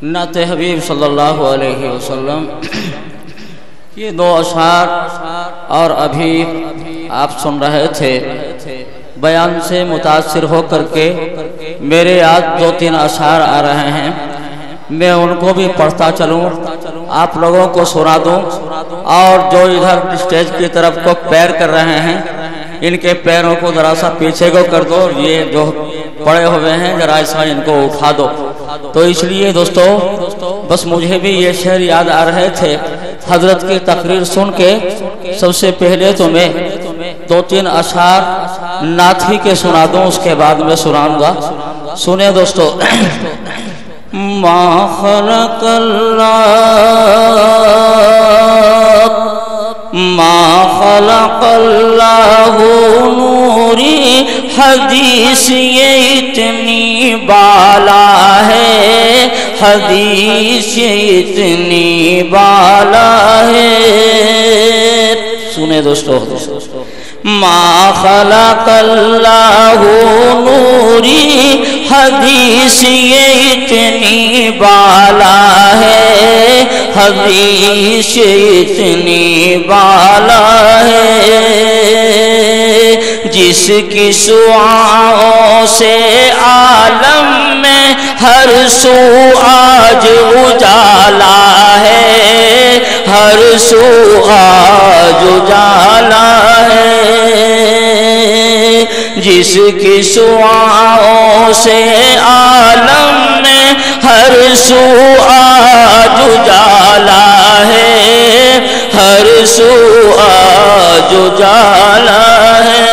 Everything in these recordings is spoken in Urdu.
نعت حبیب صلی اللہ علیہ وسلم یہ دو اشعار اور ابھی آپ سن رہے تھے بیان سے متاثر ہو کر کے میرے یاد دو تین اشعار آ رہے ہیں، میں ان کو بھی پڑھتا چلوں، آپ لوگوں کو سنا دوں، اور جو ادھر اسٹیج کی طرف کو پیر کر رہے ہیں ان کے پیروں کو ذرا سا پیچھے کو کر دو، یہ جو پڑے ہوئے ہیں ذرا ایسا ان کو اٹھا دو۔ تو اس لیے دوستو بس مجھے بھی یہ شعر یاد آ رہے تھے، حضرت کی تقریر سن کے سب سے پہلے تو میں دو تین اشعار نعت ہی کے سنا دوں، اس کے بعد میں سناؤں گا۔ سنیں دوستو۔ ما خلق اللہ نوری حدیث یہ اتنی بالا ہے، حدیث یہ اتنی بالا ہے۔ سنیں دوستو۔ ما خلق اللہ نوری حدیث یہ اتنی بالا ہے، حدیث اتنی بالا ہے، جس کی شعاعوں سے عالم میں ہر سو آج اجالا ہے، ہر سو آج اجالا ہے، جس کی شعاعوں سے عالم میں ہر سو آج اجالا ہے، ہر سو آج اجالا ہے۔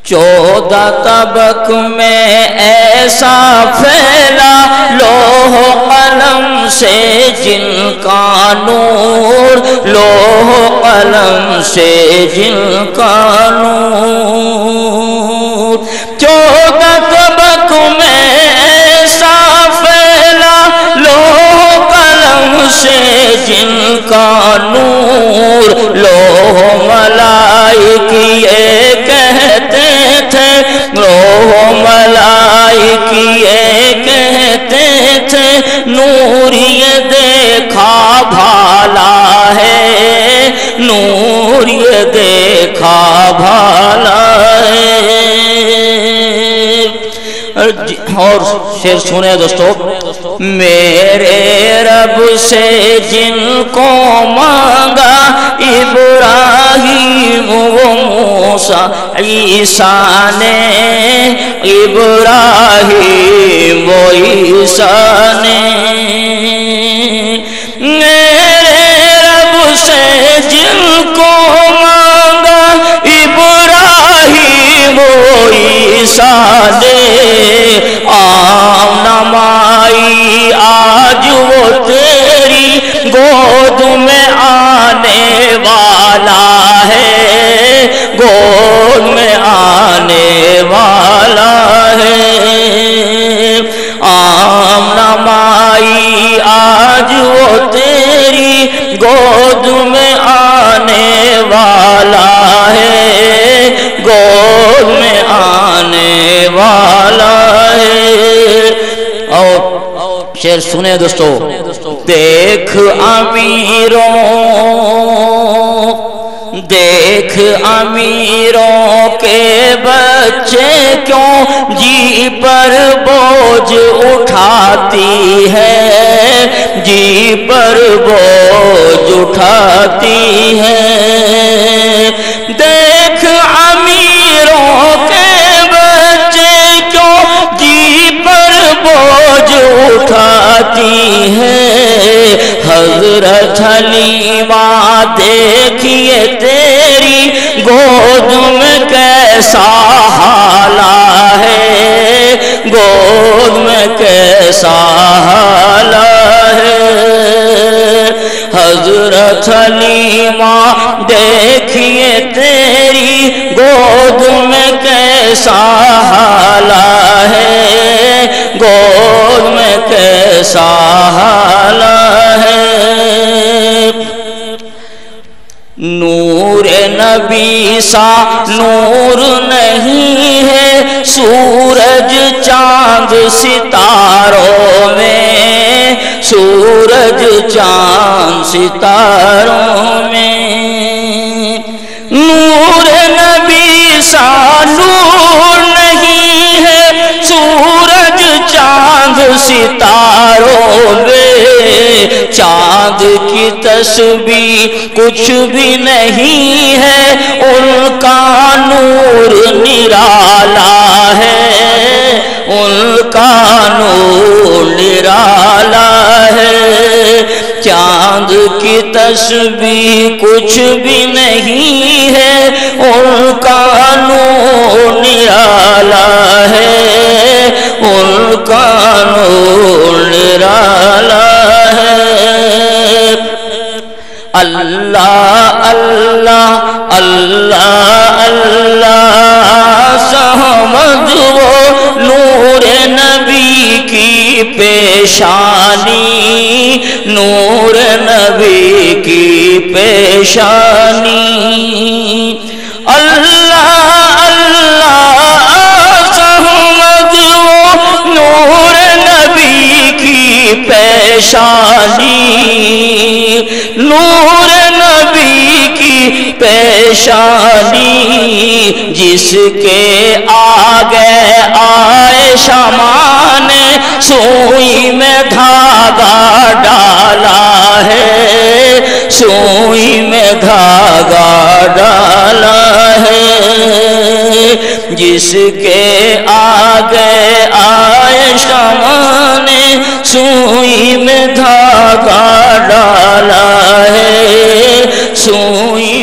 14 طبق میں ایسا پھیلا لوح قلم سے جن کا نور، لوح قلم سے جن کا نور، 14 طبق میں ایسا پھیلا لوح قلم سے جن کا نور، لوح ملائکیے کہتے تھے، لوح ملائکیے کہتے تھے، نور یہ دیکھا بھالا ہے، نور یہ دیکھا بھالا ہے۔ اور شعر سنے دوستو۔ میرے رب سے جن کو مانگا ابراہیم و موسیٰ عیسیٰ نے، ابراہیم و عیسیٰ نے، میرے رب سے جن کو مانگا ابراہیم و عیسیٰ نے، نمائی آج وہ تیری گود میں آنے والا ہے، گود میں آنے والا ہے، نمائی آج وہ تیری گود میں آنے والا ہے، گود میں آنے والا ہے۔ اور شعر سنے دوستو۔ دیکھ امیروں کے بچے کیوں جی پر بوجھ اٹھاتی ہے، جی پر بوجھ اٹھاتی ہے، دیکھ امیروں کے بچے کیوں جی پر بوجھ اٹھاتی ہے، حضرت حلیمہ دیکھیے تیری گود میں کیسا حالہ ہے، گود میں کیسا حالہ ہے، حضرت حلیمہ دیکھیے تیری گود میں کیسا حالہ ہے، گود میں کیسا حالہ ہے۔ نور نبی سا نور نہیں ہے سورج چاند ستاروں میں، سورج چاند ستاروں میں، نور نبی سا نور نہیں ہے سورج چاند ستاروں میں، چاند کی تسبیح کچھ بھی نہیں ہے، ان کا نور نرالا ہے، ان کا نور نرالا ہے، چاند کی تسبیح کچھ بھی نہیں ہے، ان کا نور نرالا ہے، ان کا نور نرالا ہے۔ اللہ اللہ اللہ اللہ سمجھ وہ نور نبی کی پیشانی، نور نبی کی پیشانی، اللہ اللہ سمجھ وہ نور نبی کی پیشانی، نور نبی کی پیشانی، جس کے آگے عائشہ ماں نے سوئی میں دھاگا ڈالا ہے، سوئی میں دھاگا ڈالا ہے، جس کے آگے عائشہ ماں نے سوئی میں دھاگا ڈالا ہے، سوئی